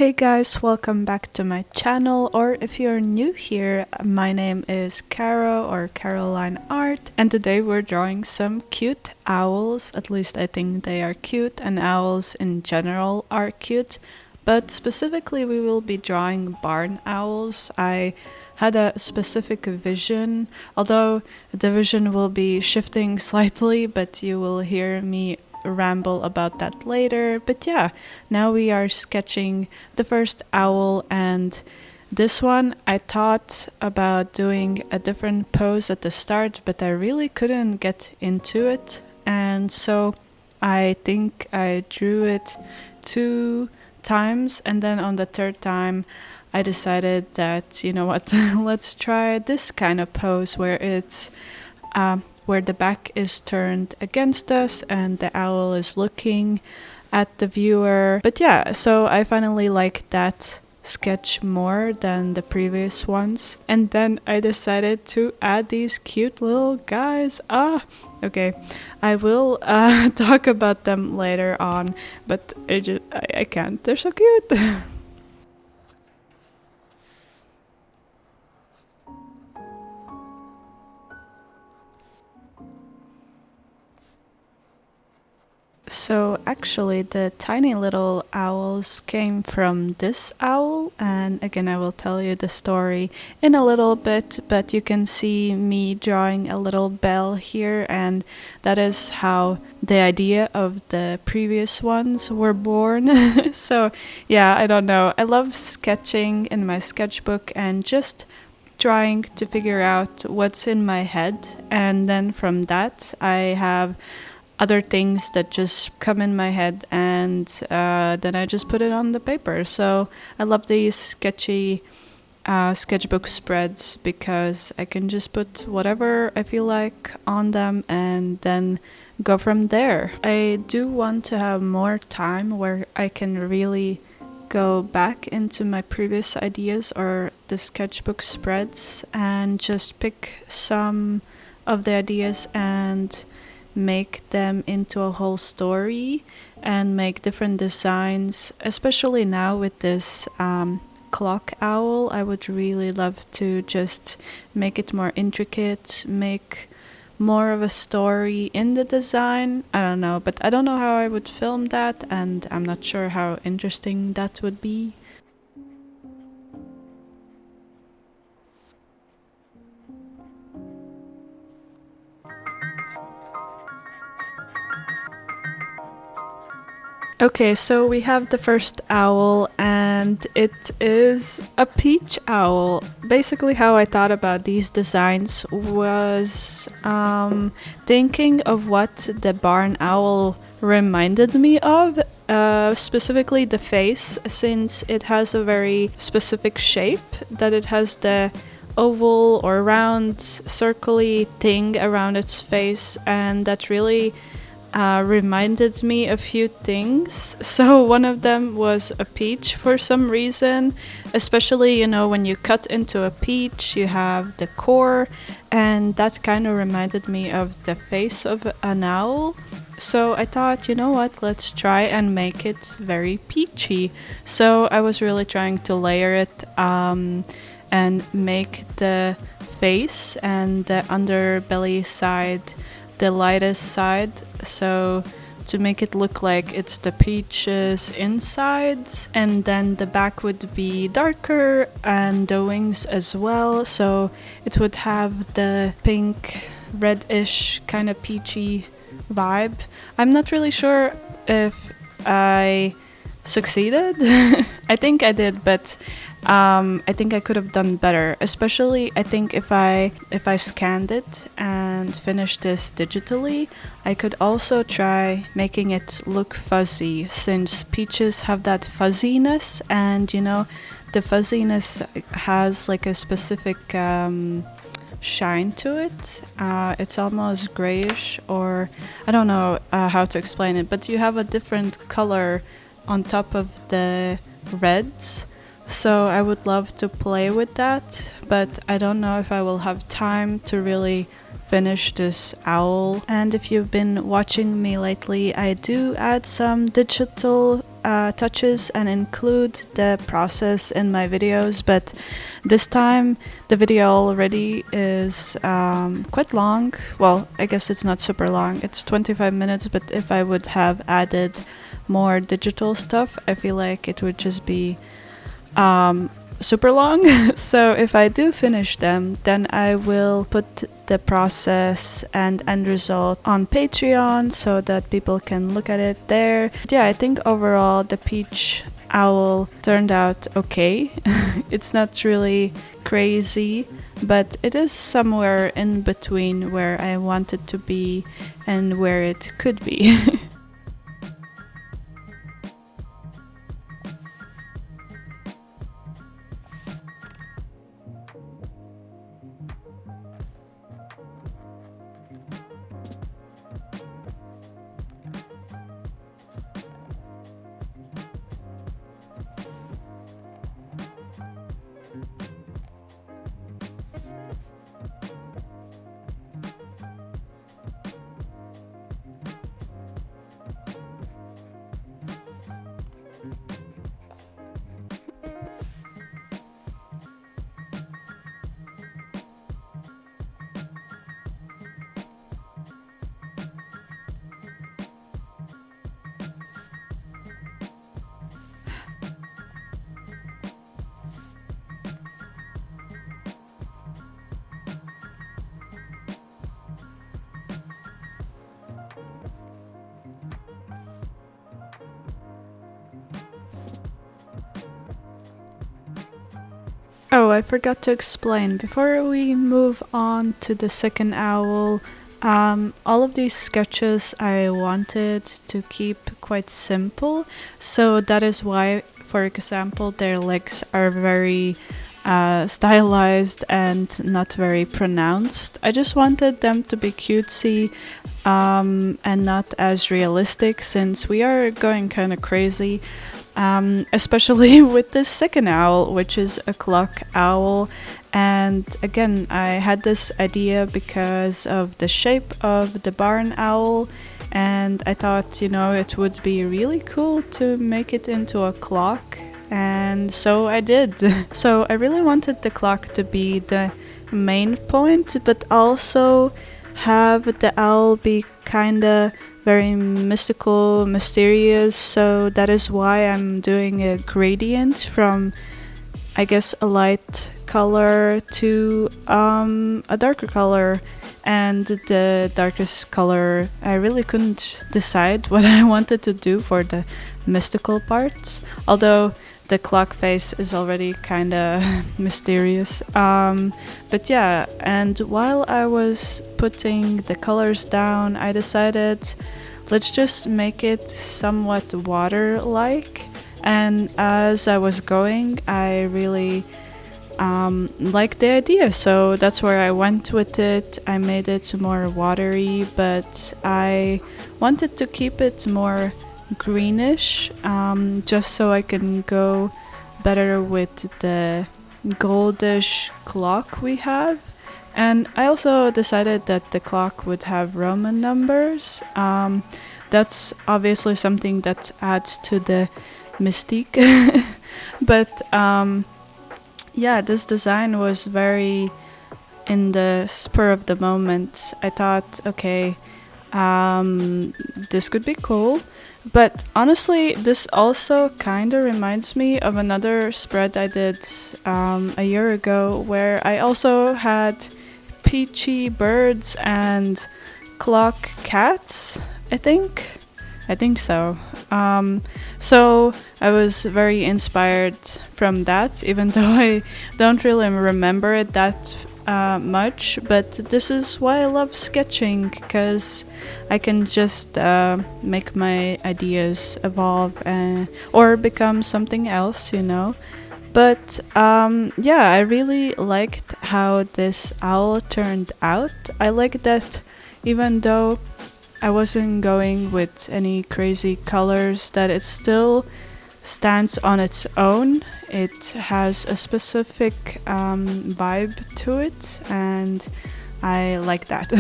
Hey guys, welcome back to my channel, or if you're new here, my name is Caro or karo.lineart, and today we're drawing some cute owls. At least I think they are cute, and owls in general are cute, but specifically we will be drawing barn owls. I had a specific vision, although the vision will be shifting slightly, but you will hear me ramble about that later. But yeah, now we are sketching the first owl, and this one I thought about doing a different pose at the start, but I really couldn't get into it, and so I think I drew it 2 times, and then on the third time I decided that, you know what, let's try this kind of pose where it's where the back is turned against us and the owl is looking at the viewer. But yeah, so I finally like that sketch more than the previous ones. And then I decided to add these cute little guys. Okay. I will talk about them later on, but I can't. They're so cute. So actually the tiny little owls came from this owl, and again I will tell you the story in a little bit, but you can see me drawing a little bell here, and that is how the idea of the previous ones were born. So yeah, I don't know. I love sketching in my sketchbook and just trying to figure out what's in my head, and then from that I have other things that just come in my head, and then I just put it on the paper. So I love these sketchy sketchbook spreads because I can just put whatever I feel like on them and then go from there. I do want to have more time where I can really go back into my previous ideas or the sketchbook spreads and just pick some of the ideas and make them into a whole story and make different designs, especially now with this clock owl. I would really love to just make it more intricate, make more of a story in the design. I don't know, but I don't know how I would film that, and I'm not sure how interesting that would be. Okay, so we have the first owl, and it is a peach owl. Basically, how I thought about these designs was thinking of what the barn owl reminded me of, specifically the face, since it has a very specific shape, that it has the oval or round circly thing around its face, and that really reminded me a few things. So one of them was a peach for some reason, especially, you know, when you cut into a peach, you have the core, and that kind of reminded me of the face of an owl. So I thought, you know what, let's try and make it very peachy. So I was really trying to layer it and make the face and the underbelly side the lightest side, so to make it look like it's the peaches insides, and then the back would be darker and the wings as well, so it would have the pink reddish kind of peachy vibe. I'm not really sure if I succeeded. I think I did, but I think I could have done better. Especially, I think if I scanned it and finished this digitally, I could also try making it look fuzzy, since peaches have that fuzziness, and you know, the fuzziness has like a specific shine to it. It's almost grayish, or I don't know how to explain it, but you have a different color on top of the reds. So I would love to play with that, but I don't know if I will have time to really finish this owl. And if you've been watching me lately, I do add some digital touches and include the process in my videos, but this time the video already is quite long. Well, I guess it's not super long, it's 25 minutes, but if I would have added more digital stuff, I feel like it would just be super long. So if I do finish them, then I will put the process and end result on Patreon so that people can look at it there. Yeah, I think overall the peach owl turned out okay. It's not really crazy, but it is somewhere in between where I want it to be and where it could be. Oh, I forgot to explain. Before we move on to the second owl, all of these sketches I wanted to keep quite simple. So that is why, for example, their legs are very stylized and not very pronounced. I just wanted them to be cutesy and not as realistic, since we are going kind of crazy, especially with the second owl, which is a clock owl. And again, I had this idea because of the shape of the barn owl, and I thought, it would be really cool to make it into a clock. And so I did. So I really wanted the clock to be the main point, but also have the owl be kinda very mystical, mysterious. So that is why I'm doing a gradient from, I guess, a light color to a darker color. And the darkest color, I really couldn't decide what I wanted to do for the mystical parts. Although the clock face is already kind of mysterious. But yeah, and while I was putting the colors down, I decided, let's just make it somewhat water-like. And as I was going, I really liked the idea, so that's where I went with it. I made it more watery, but I wanted to keep it more greenish, just so I can go better with the goldish clock we have. And I also decided that the clock would have Roman numbers. That's obviously something that adds to the mystique. But yeah, this design was very in the spur of the moment. I thought, okay, this could be cool. But honestly, this also kind of reminds me of another spread I did a year ago, where I also had peachy birds and clock cats, I think. I think so. So I was very inspired from that, even though I don't really remember it that much. But this is why I love sketching, because I can just make my ideas evolve or become something else, But yeah, I really liked how this owl turned out. I like that even though I wasn't going with any crazy colors, that it still stands on its own. It has a specific vibe to it, and I like that.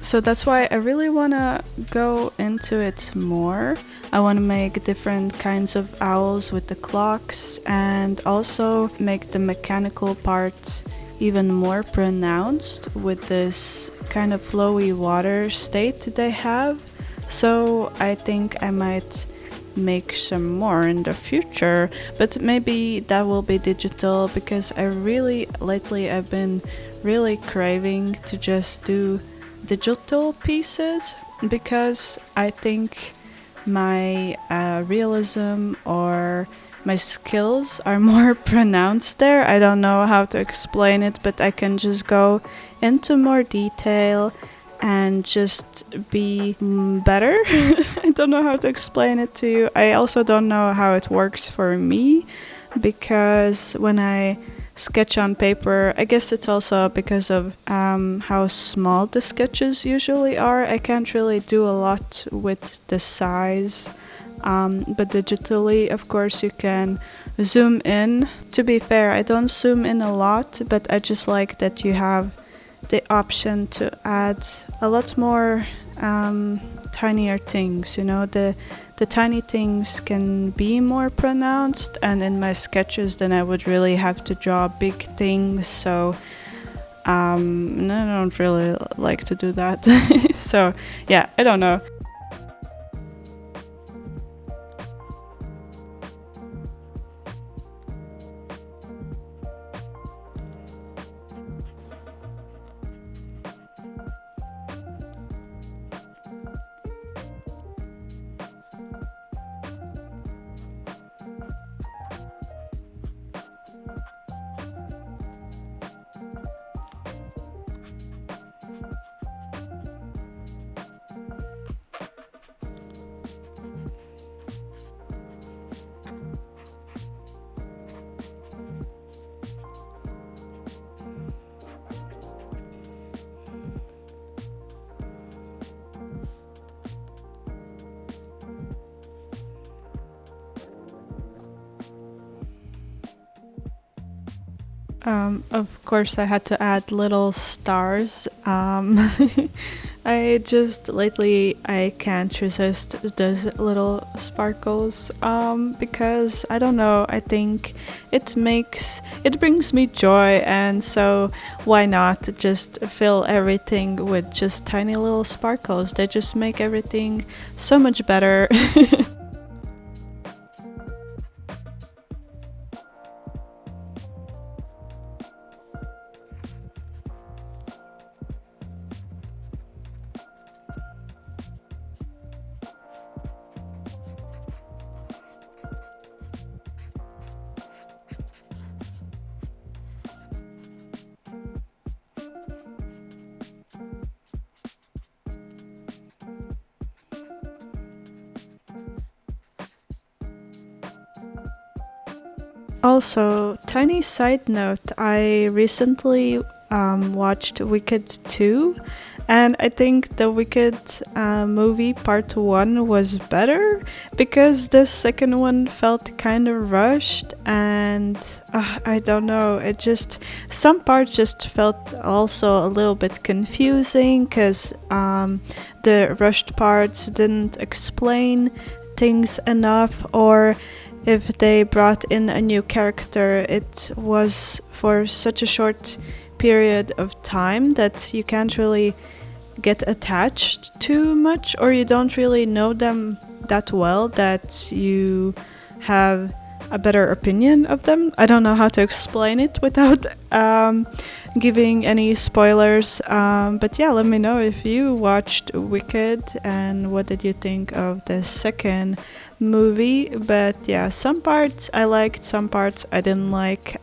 So that's why I really want to go into it more. I want to make different kinds of owls with the clocks, and also make the mechanical parts even more pronounced with this kind of flowy water state they have. So I think I might make some more in the future, but maybe that will be digital, because lately I've been really craving to just do digital pieces, because I think my realism or my skills are more pronounced there. I don't know how to explain it, but I can just go into more detail and just be better. I don't know how to explain it to you. I also don't know how it works for me, because when I sketch on paper, I guess it's also because of how small the sketches usually are. I can't really do a lot with the size. But digitally, of course, you can zoom in. To be fair, I don't zoom in a lot, but I just like that you have the option to add a lot more tinier things. The tiny things can be more pronounced, and in my sketches, then I would really have to draw big things. So and I don't really like to do that. So yeah, I don't know. Of course, I had to add little stars. I just lately I can't resist those little sparkles. Because I don't know. I think it brings me joy, and so why not just fill everything with just tiny little sparkles? They just make everything so much better. Also, tiny side note, I recently watched Wicked 2, and I think the Wicked movie part 1 was better because the second one felt kind of rushed, and I don't know, some parts just felt also a little bit confusing because the rushed parts didn't explain things enough, or if they brought in a new character, it was for such a short period of time that you can't really get attached too much, or you don't really know them that well that you have a better opinion of them. I don't know how to explain it without giving any spoilers. But yeah, let me know if you watched Wicked and what did you think of the second movie. But yeah, some parts I liked, some parts I didn't like.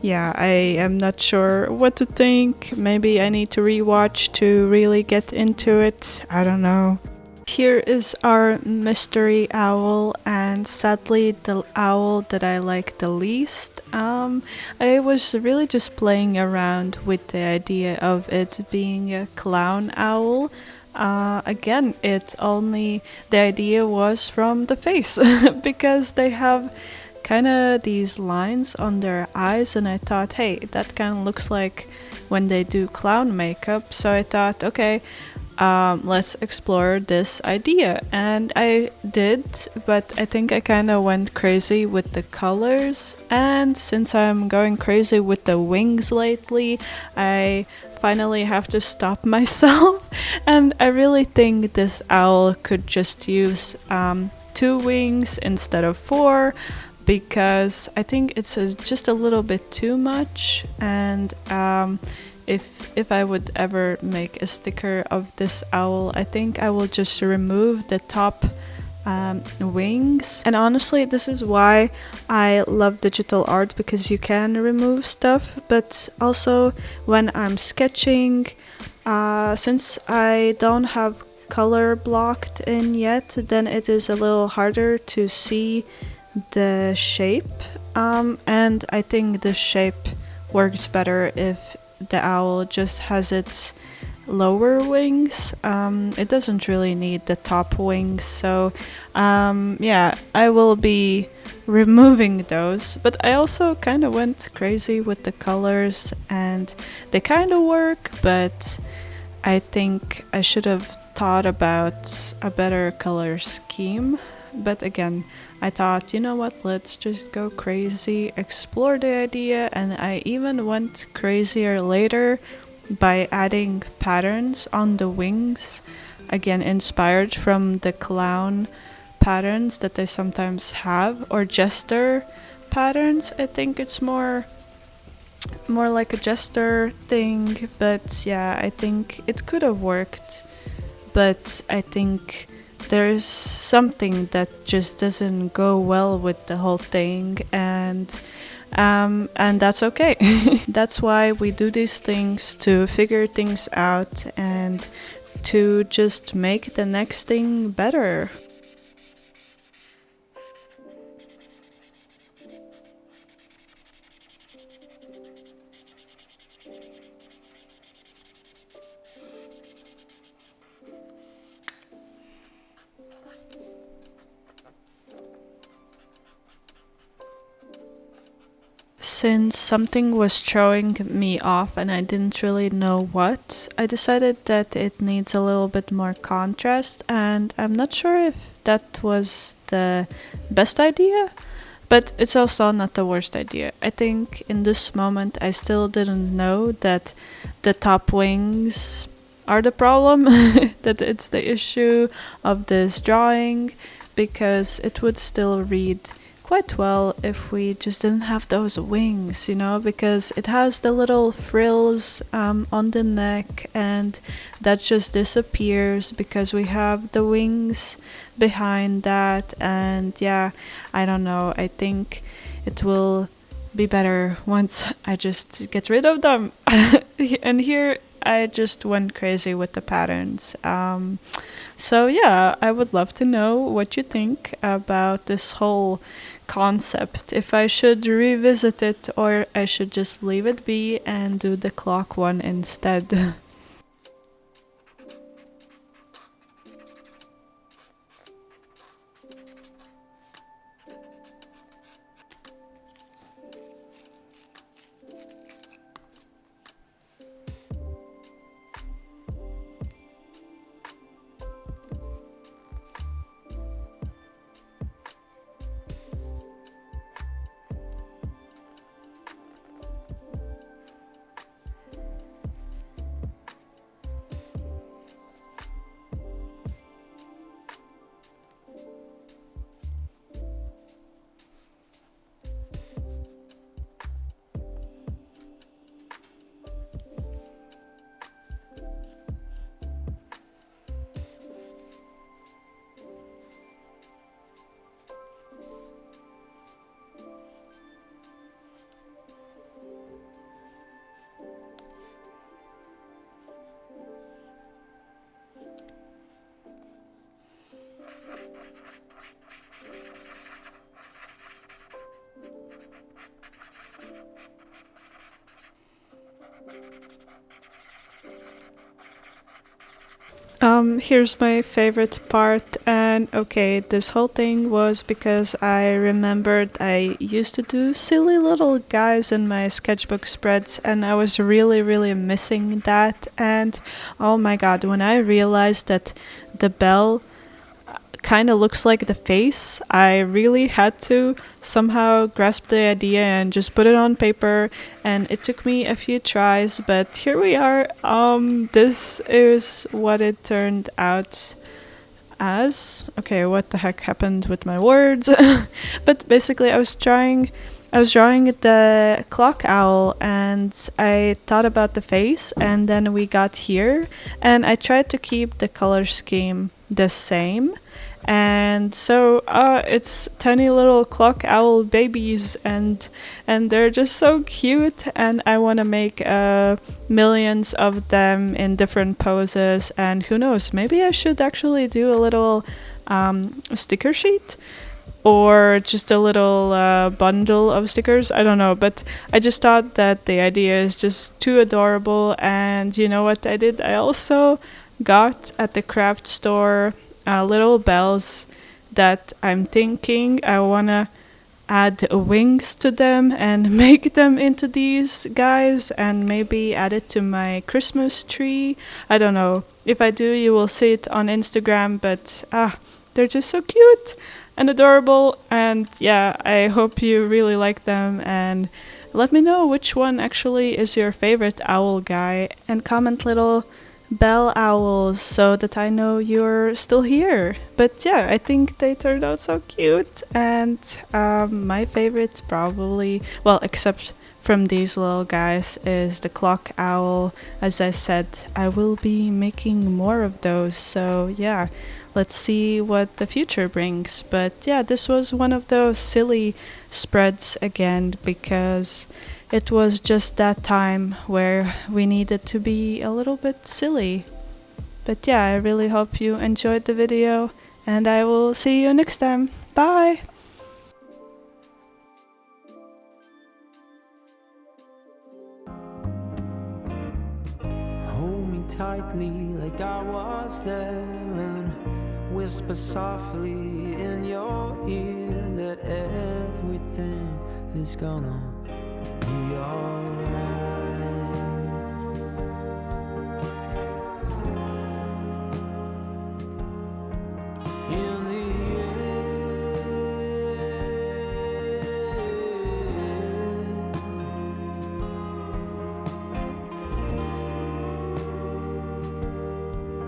Yeah, I am not sure what to think. Maybe I need to rewatch to really get into it. I don't know. Here is our mystery owl, and sadly, the owl that I like the least. I was really just playing around with the idea of it being a clown owl. Again, the idea was from the face because they have kind of these lines on their eyes, and I thought, hey, that kind of looks like when they do clown makeup. So I thought, okay, let's explore this idea. And I did, but I think I kind of went crazy with the colors. And since I'm going crazy with the wings lately, I finally have to stop myself. And I really think this owl could just use 2 wings instead of 4, because I think it's just a little bit too much. And if I would ever make a sticker of this owl, I think I will just remove the top wings. And honestly, this is why I love digital art, because you can remove stuff. But also when I'm sketching, since I don't have color blocked in yet, then it is a little harder to see the shape. And I think the shape works better if the owl just has its lower wings. It doesn't really need the top wings. So yeah, I will be removing those. But I also kind of went crazy with the colors, and they kind of work, but I think I should have thought about a better color scheme. But again, I thought, you know what, let's just go crazy, explore the idea, and I even went crazier later by adding patterns on the wings, again inspired from the clown patterns that they sometimes have, or jester patterns. I think it's more like a jester thing, but yeah, I think it could have worked. But I think there's something that just doesn't go well with the whole thing, and that's okay. That's why we do these things, to figure things out and to just make the next thing better. since something was throwing me off and I didn't really know what, I decided that it needs a little bit more contrast, and I'm not sure if that was the best idea, but it's also not the worst idea. I think in this moment I still didn't know that the top wings are the problem, that it's the issue of this drawing, because it would still read quite well if we just didn't have those wings, because it has the little frills on the neck, and that just disappears because we have the wings behind that. And yeah, I don't know, I think it will be better once I just get rid of them. And here I just went crazy with the patterns. So yeah, I would love to know what you think about this whole concept. If I should revisit it or I should just leave it be and do the clock one instead. Here's my favorite part, and okay, this whole thing was because I remembered I used to do silly little guys in my sketchbook spreads, and I was really, really missing that. And oh my god, when I realized that the bell kind of looks like the face, I really had to somehow grasp the idea and just put it on paper, and it took me a few tries, but here we are. This is what it turned out as. Okay, what the heck happened with my words? But basically I was drawing the clock owl, and I thought about the face, and then we got here, and I tried to keep the color scheme the same. And so it's tiny little clock owl babies, and they're just so cute, and I want to make millions of them in different poses. And who knows, maybe I should actually do a little sticker sheet, or just a little bundle of stickers. I don't know, but I just thought that the idea is just too adorable. And you know what I did? I also got at the craft store little bells that I'm thinking I wanna add wings to them and make them into these guys, and maybe add it to my Christmas tree. I don't know. If I do, you will see it on Instagram, but they're just so cute and adorable. And yeah, I hope you really like them, and let me know which one actually is your favorite owl guy, and comment little bell owls so that I know you're still here. But yeah, I think they turned out so cute, and my favorite probably, well, except from these little guys, is the clock owl. As I said, I will be making more of those, so yeah, let's see what the future brings. But yeah, this was one of those silly spreads again, because it was just that time where we needed to be a little bit silly. But yeah, I really hope you enjoyed the video, and I will see you next time. Bye! Hold me tightly like I was there, and whisper softly in your ear that everything is gonna be alright.